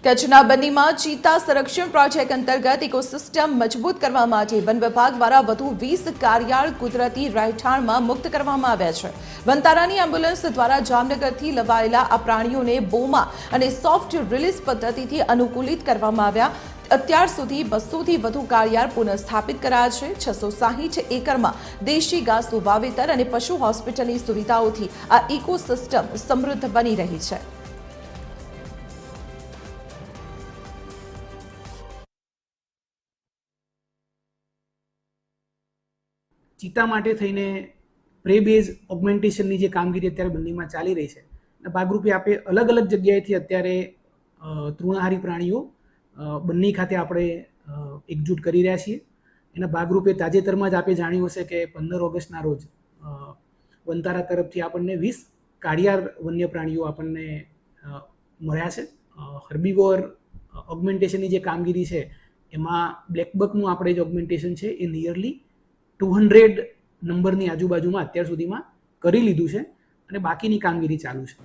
કચ્છના બન્નીમાં ચિત્તા સંરક્ષણ પ્રોજેક્ટ અંતર્ગત ઇકોસિસ્ટમ મજબૂત કરવા માટે વન વિભાગ દ્વારા વધુ 20 કાર્યાળ કુદરતી રહેઠાણમાં મુક્ત કરવામાં આવ્યા છે। વનતારાની એમ્બ્યુલન્સ દ્વારા જામનગરથી લવાયેલા આ પ્રાણીઓને બોમા અને સોફ્ટ રિલીઝ પદ્ધતિથી અનુકૂલિત કરવામાં આવ્યા। અત્યાર સુધી 200થી વધુ કાર્યાળ પુનઃસ્થાપિત કરાયા છે। 660 એકરમાં દેશી ઘાસનું વાવેતર અને પશુ હોસ્પિટલની સુવિધાઓથી આ ઇકોસિસ્ટમ સમૃદ્ધ બની રહી છે। ચિત્તા માટે થઈને પ્રે બેઝ ઓગમેન્ટેશનની જે કામગીરી અત્યારે બન્નીમાં ચાલી રહી છે અને ભાગરૂપે આપણે અલગ અલગ જગ્યાએથી અત્યારે તૃણાહારી પ્રાણીઓ બન્ની ખાતે આપણે એકજૂટ કરી રહ્યા છીએ। એના ભાગરૂપે તાજેતરમાં જ આપણે જાણ્યું હશે કે 15 ઓગસ્ટના રોજ વનતારા તરફથી આપણને 20 કાળિયાર વન્ય પ્રાણીઓ આપણને મળ્યા છે। હર્બીવોર ઓગમેન્ટેશનની જે કામગીરી છે એમાં બ્લેકબકનું આપણે જે ઓગમેન્ટેશન છે એ નિયરલી 200 નંબરની આજુબાજુમાં અત્યાર સુધીમાં કરી લીધું છે અને બાકીની કામગીરી ચાલુ છે।